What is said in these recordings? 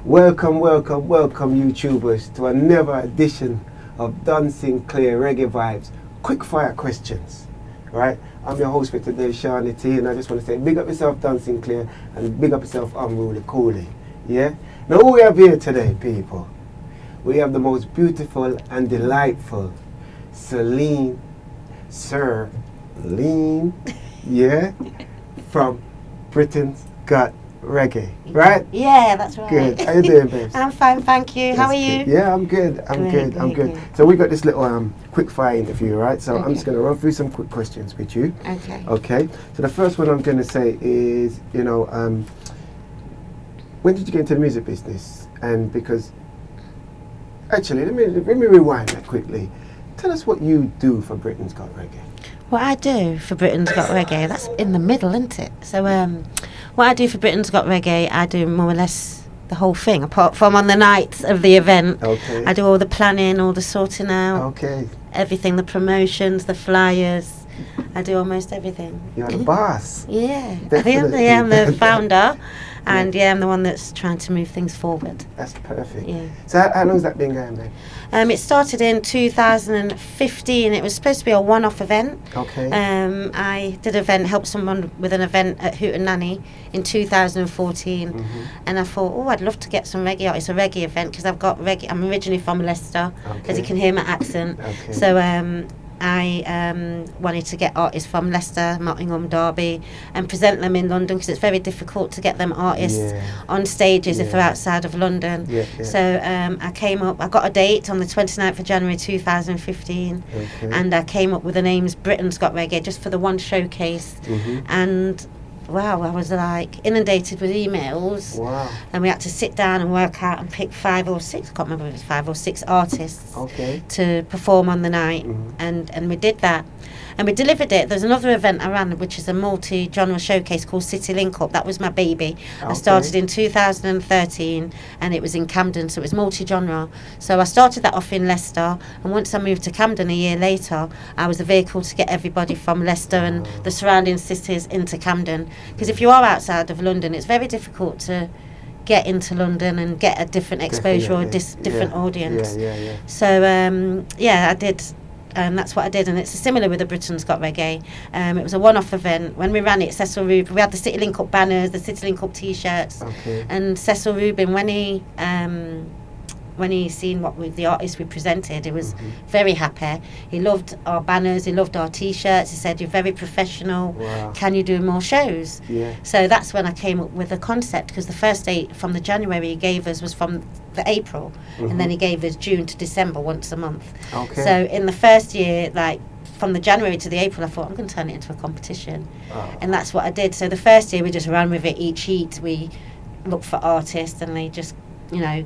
Welcome, welcome, welcome, YouTubers, to another edition of Don Sinclair Reggae Vibes Quick Fire Questions. Right? I'm your host for today, Shawnee T, and I just want to say big up yourself, Don Sinclair, and big up yourself, Unruly Cooley. Yeah? Now, who we have here today, people? We have the most beautiful and delightful Celine, yeah, from Britain's Got Reggae, right? Yeah, that's right. Good. How you doing, babes? I'm fine, thank you. How are you? Yeah, I'm good. I'm good. So we got this little quick fire interview, right? So I'm just going to run through some quick questions with you. Okay. Okay. So the first one I'm going to say is, when did you get into the music business? And because, actually, let me rewind that quickly. Tell us what you do for Britain's Got Reggae. What I do for Britain's Got Reggae, that's in the middle, isn't it? So what I do for Britain's Got Reggae, I do more or less the whole thing, apart from on the nights of the event. Okay. I do all the planning, all the sorting out. Okay. Everything, the promotions, the flyers. I do almost everything. You're the boss. Yeah. Definitely. I'm the founder. And I'm the one that's trying to move things forward. That's perfect. Yeah. So how long's that been going, then? It started in 2015. It was supposed to be a one-off event. Okay. I did help someone with an event at Hootenanny in 2014, and I thought, I'd love to get some reggae artists, a reggae event, because I've got reggae. I'm originally from Leicester, as you can hear my accent. Okay. So I wanted to get artists from Leicester, Nottingham, Derby, and present them in London, because it's very difficult to get them artists on stages if they're outside of London. So I came up, I got a date on the 29th of January 2015, and I came up with the names Britain's Got Reggae just for the one showcase. And wow, I was like inundated with emails. Wow. And we had to sit down and work out and pick 5 or 6, I can't remember if it was 5 or 6 artists to perform on the night. And we did that. And we delivered it. There's another event I ran, which is a multi-genre showcase called City Link-Up. That was my baby. I started in 2013, and it was in Camden, so it was multi-genre. So I started that off in Leicester, and once I moved to Camden a year later, I was the vehicle to get everybody from Leicester and the surrounding cities into Camden. Because if you are outside of London, it's very difficult to get into London and get a different exposure or a different audience. So, I did. That's what I did, and it's similar with the Britain's Got Reggae. It was a one-off event. When we ran it, Cecil Rubin, we had the City Link-Up banners, the City Link-Up T-shirts, and Cecil Rubin, when he seen the artists we presented, he was very happy. He loved our banners, he loved our T-shirts. He said, "You're very professional. Wow. Can you do more shows?" So that's when I came up with the concept, because the first date from the January he gave us was from the April, and then he gave us June to December once a month. So in the first year, like from the January to the April, I thought I'm going to turn it into a competition, and that's what I did. So the first year we just ran with it. Each heat we looked for artists, and they just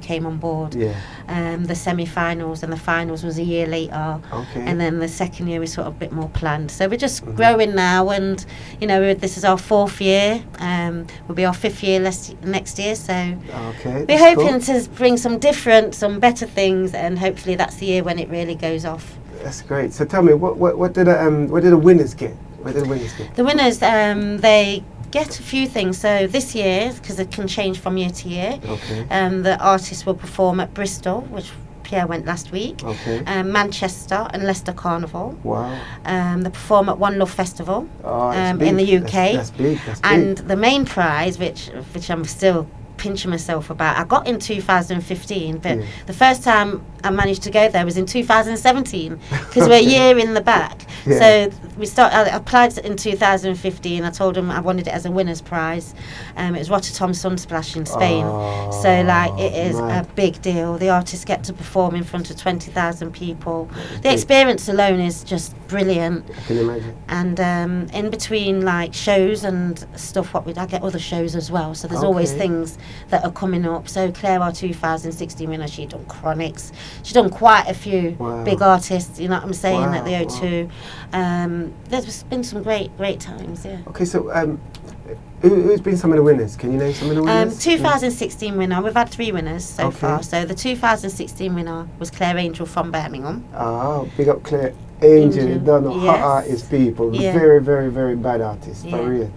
came on board. The semi-finals and the finals was a year later, and then the second year we sort of a bit more planned. So we're just growing now, and this is our 4th year. Will be our 5th year next year. So we're hoping to bring some better things, and hopefully that's the year when it really goes off. That's great. So tell me, what did the winners get? What did the winners get? The winners, they get a few things. So this year, because it can change from year to year, the artists will perform at Bristol, which Pierre went last week, Manchester and Leicester Carnival. Wow. They perform at One Love Festival in the UK. That's big. And the main prize, which I'm still pinching myself about, I got in 2015, but the first time I managed to go there was in 2017, because we're a year in the back. So I applied in 2015. I told them I wanted it as a winner's prize. It was Rotterdam Sunsplash in Spain. So it is a big deal. The artists get to perform in front of 20,000 people. The experience alone is just brilliant. I can imagine. And in between shows and stuff, I get other shows as well. So there's always things that are coming up. So Claire, our 2016 winner, she done Chronics. She's done quite a few big artists, you know what I'm saying, at the O2. There's been some great times, Okay, so who's been some of the winners? Can you name some of the winners? 2016 winner, we've had 3 winners so far. So the 2016 winner was Claire Angel from Birmingham. Oh, big up Claire Angel. You don't know, hot artist, people. Very, very, very bad artist, for real.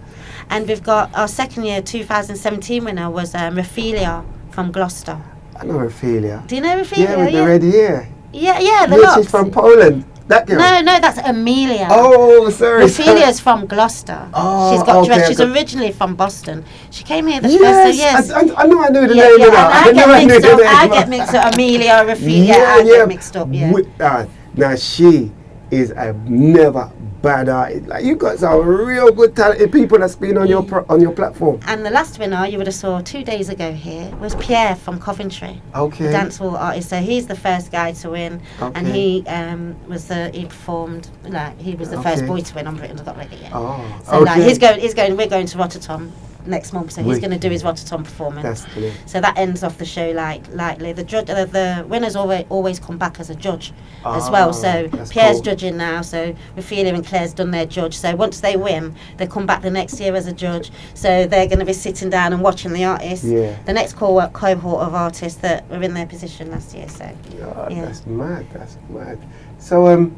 And we've got our second year 2017 winner was Raphaelia from Gloucester. I know Ophelia. Do you know Ophelia? Yeah, with the red hair. Yeah, the locks. locks. She's from Poland. That girl. No, that's Amelia. Oh, sorry. Ophelia's from Gloucester. Oh, she's got okay, She's originally from Boston. She came here the first. Yes, Yes, I knew the name of that. I get mixed up. Amelia, Ophelia. I get mixed up. Yeah. Now she is a never bad artist. Like, you got some real good talented people that's been on your platform. And the last winner you would have saw 2 days ago here was Pierre from Coventry. Okay. The dancehall artist. So he's the first guy to win, and he performed, like, he was the first boy to win on Britain's Got Reggae. Yeah. Oh. So like, we're going to Rotterdam next month, so he's going to do his Rotterdam performance. That's brilliant. So that ends off the show lightly. The judge, the winners always come back as a judge as well. So Pierre's judging now. So Ophelia and Claire's done their judge. So once they win, they come back the next year as a judge. So they're going to be sitting down and watching the artists. Yeah. The next cohort of artists that were in their position last year. So that's mad. That's mad. So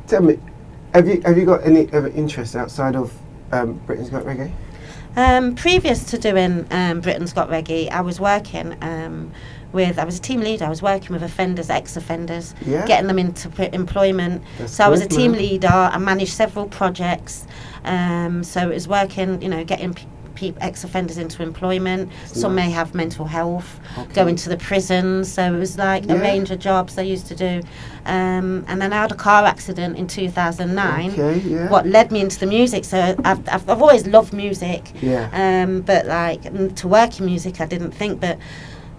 tell me, have you got any other interest outside of Britain's Got Reggae? Previous to doing Britain's Got Reggae, I was working I was a team leader. I was working with ex-offenders, getting them into employment. I was a team leader. I managed several projects. So it was working, getting ex-offenders into employment. Some may have mental health, going to the prisons. So it was like a range of jobs I used to do. And then I had a car accident in 2009. What led me into the music. So I've always loved music. But like to work in music, I didn't think. But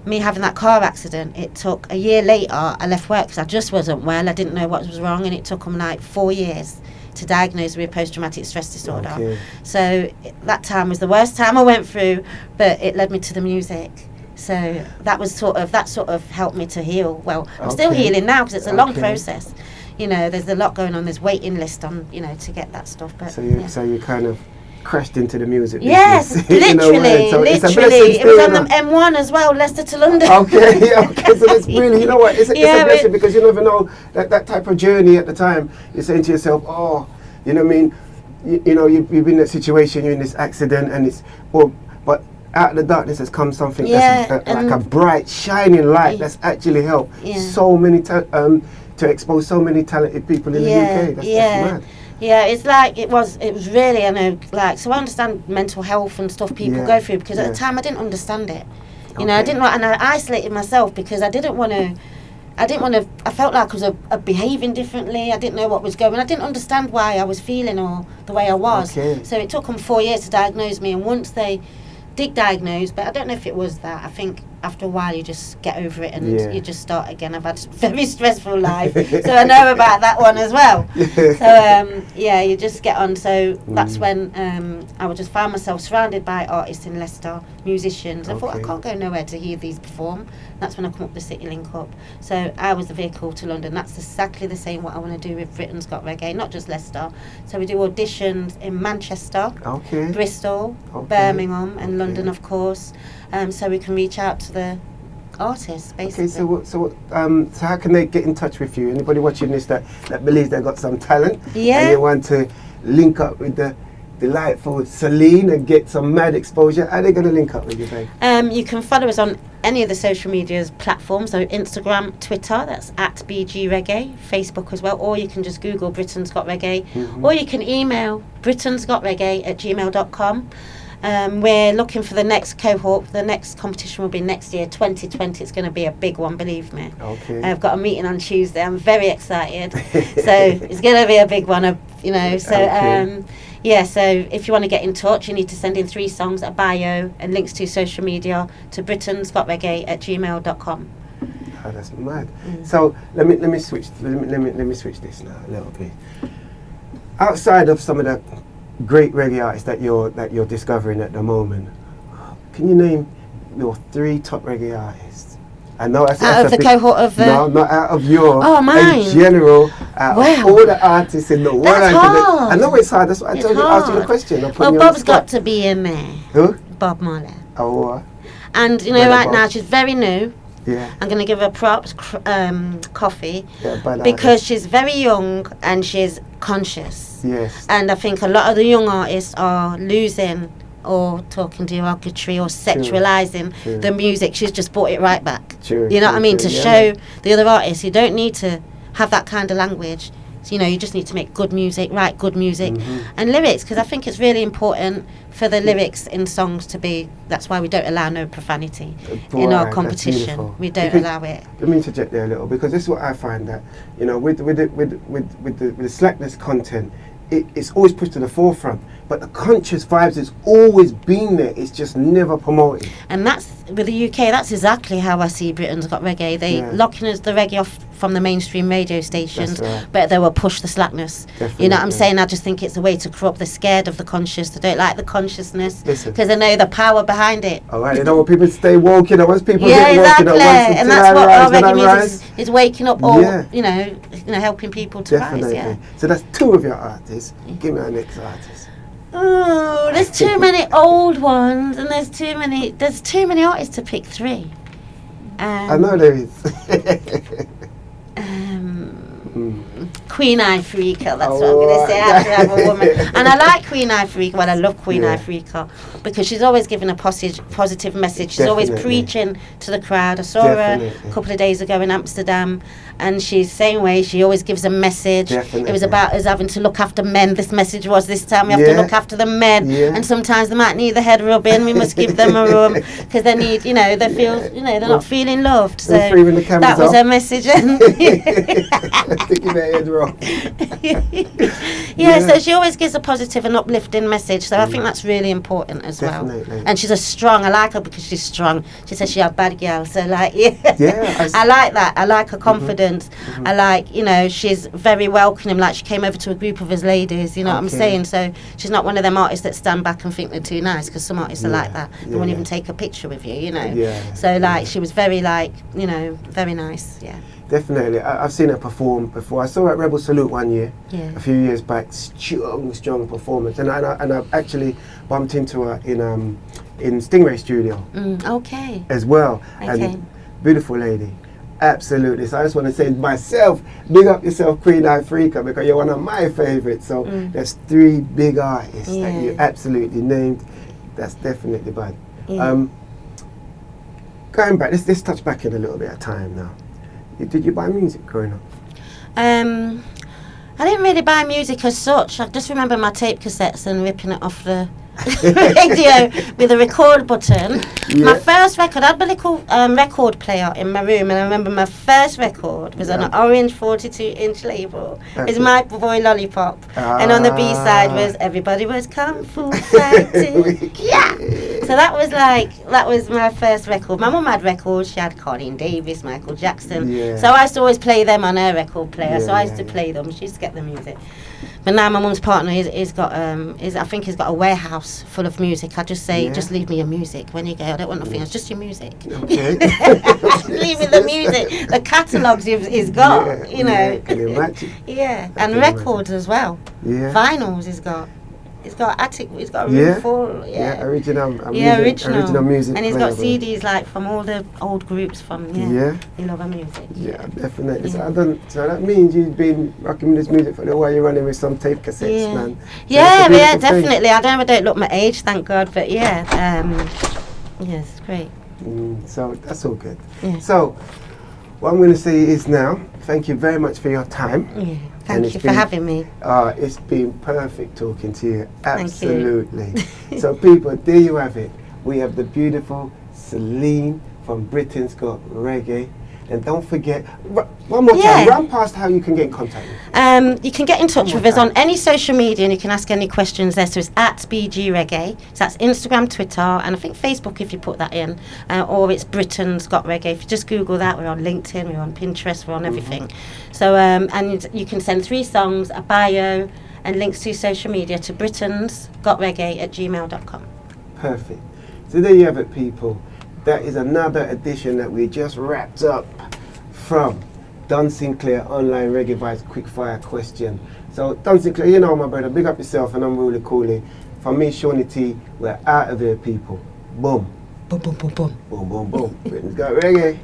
me having that car accident, it took a year later. I left work because I just wasn't well. I didn't know what was wrong, and it took them like 4 years to diagnose me with post-traumatic stress disorder. So that time was the worst time I went through, but it led me to the music. So that sort of helped me to heal. Well, I'm still healing now because it's a long process. There's a lot going on. There's waiting list on, to get that stuff. But so you kind of crashed into the music business. Yes, literally. It was on the M1 as well, Leicester to London. Okay, so that's really, you know what, it's a blessing because you never know that type of journey at the time. You're saying to yourself, oh, you know what I mean, you've been in that situation, you're in this accident, and but out of the darkness has come something that's like a bright, shining light that's actually helped so many to expose so many talented people in the UK. That's mad. Yeah, it's like it was really, so I understand mental health and stuff people go through, because at the time I didn't understand it. I didn't want, and I isolated myself because I didn't want to, I felt like I was behaving differently. I didn't know what was going on. I didn't understand why I was feeling or the way I was. So it took them 4 years to diagnose me, and once they did diagnose, but I don't know if it was that. I think after a while you just get over it and you just start again. I've had a very stressful life, so I know about that one as well. So you just get on. So that's when I would just find myself surrounded by artists in Leicester, musicians. I thought I can't go nowhere to hear these perform. That's when I come up with the City Link-Up. So I was the vehicle to London. That's exactly the same what I want to do with Britain's Got Reggae, not just Leicester. So we do auditions in Manchester, Bristol, Birmingham, and London, of course. So we can reach out to the artists, basically. Okay, so how can they get in touch with you? Anybody watching this that believes they've got some talent and they want to link up with the delightful Celine and get some mad exposure, how are they going to link up with you, babe? You can follow us on any of the social media platforms, so Instagram, Twitter, that's @BG Reggae, Facebook as well, or you can just Google Britain's Got Reggae, or you can email britain'sgotreggae@gmail.com. We're looking for the next cohort. The next competition will be next year, 2020. It's going to be a big one, believe me. I've got a meeting on Tuesday. I'm very excited. So it's going to be a big one, So if you want to get in touch, you need to send in 3 songs, a bio, and links to social media to britain'sgotreggae@gmail.com. Oh, that's mad. So let me switch. Let me switch this now a little bit. Outside of some of the great reggae artists that you're discovering at the moment, can you name your 3 top reggae artists? I know that's out of the cohort of no, not out of your mine. In general, out of all the artists in the world. That's hard. I know it's hard. That's why I told you ask you the question. Well, Bob's got to be in there. Who? Bob Marley. Oh. And right now she's very new. Yeah. I'm going to give her props, coffee, because she's very young and she's conscious. Yes. And I think a lot of the young artists are losing or talking derogatory or sexualizing the music. She's just brought it right back. You know what I mean? To show the other artists, you don't need to have that kind of language. So, you just need to make good music, write good music, and lyrics, because I think it's really important for the lyrics in songs to be. That's why we don't allow no profanity in our competition. We don't allow it. Let me interject there a little, because this is what I find, that with the slackness content, it's always pushed to the forefront, but the conscious vibes has always been there. It's just never promoted. And that's with the UK. That's exactly how I see Britain's Got Reggae. They locking the reggae off from the mainstream radio stations, but they will push the slackness. Definitely. You know what I'm saying? I just think it's a way to corrupt. They're scared of the conscious. They don't like the consciousness because they know the power behind it. All right, they don't want people to stay woke. Once people get exactly. woke, and that's what our reggae music is waking up all. Helping people to rise. Yeah. So that's two of your artists. Give me our next artist. Oh, there's too many old ones, and there's too many artists to pick three. I know there is. Queen Ifrica, that's what I'm going to say. I have to have a woman. And I like Queen Ifrica. Well, I love Queen Ifrica because she's always giving a positive message. She's always preaching to the crowd. I saw her a couple of days ago in Amsterdam, and she's the same way. She always gives a message. It was about us having to look after men. This message was this time we have to look after the men. And sometimes they might need the head rubbing. We must give them a rub because they need, they feel, they're not feeling loved. So that was her message. Sticking their head wrong. So she always gives a positive and uplifting message. So I think that's really important as well. And she's I like her because she's strong. She says she a bad girl. So I like that. I like her confidence. I like, she's very welcoming. Like she came over to a group of us ladies, you know what I'm saying? So she's not one of them artists that stand back and think they're too nice, because some artists are like that. They won't even take a picture with you, So she was very very nice, Definitely. I've seen her perform before. I saw her at Rebel Salute one year, a few years back. Strong performance. And I've actually bumped into her in Stingray Studio as well. And beautiful lady. Absolutely. So I just want to say myself, big up yourself, Queen Ifrica, because you're one of my favourites. So there's three big artists that you absolutely named. That's definitely bad. Going back, let's touch back in a little bit of time now. Did you buy music growing up? I didn't really buy music as such. I just remember my tape cassettes and ripping it off the radio with a record button. My first record, I had a little record player in my room, and I remember my first record was on an orange 42-inch label. It was My Boy Lollipop, and on the B-side was Everybody Was Kung Fu Fighting. So that was my first record. My mum had records. She had Colin Davis, Michael Jackson. So I used to always play them on her record player. So I used to play them. She used to get the music. But now my mum's partner I think he's got a warehouse full of music. I just say, just leave me your music when you go. I don't want nothing else, just your music. Okay. Leave me the music, the catalogues he's got, Can you imagine? And records as well. Vinyls he's got. He's got a room full. Original music. And he's got CDs like from all the old groups from. You love our music. Yeah, definitely. So that means you've been rocking this music for the while. You're running with some tape cassettes, man. So definitely. I don't look my age, thank God, but it's great. So that's all good. So what I'm going to say is now, thank you very much for your time. Thank you for having me. It's been perfect talking to you. Absolutely. So people, there you have it. We have the beautiful Celine from Britain's Got Reggae. And don't forget, one more time, run past how you can get in contact with you can get in touch with us on any social media, and you can ask any questions there. So it's at BG Reggae. So that's Instagram, Twitter, and I think Facebook if you put that in. Or it's Britain's Got Reggae. If you just Google that, we're on LinkedIn, we're on Pinterest, we're on everything. So, and you can send 3 songs, a bio, and links to social media to britain'sgotreggae@gmail.com. Perfect. So there you have it, people. That is another edition that we just wrapped up from Don Sinclair Online Reggae Vibes Quickfire Question. So Don Sinclair, my brother, big up yourself, and I'm really cool. From me, Shawnee T, we're out of here, people. Boom. Boom, boom, boom, boom. Boom, boom, boom. Britain's Got Reggae.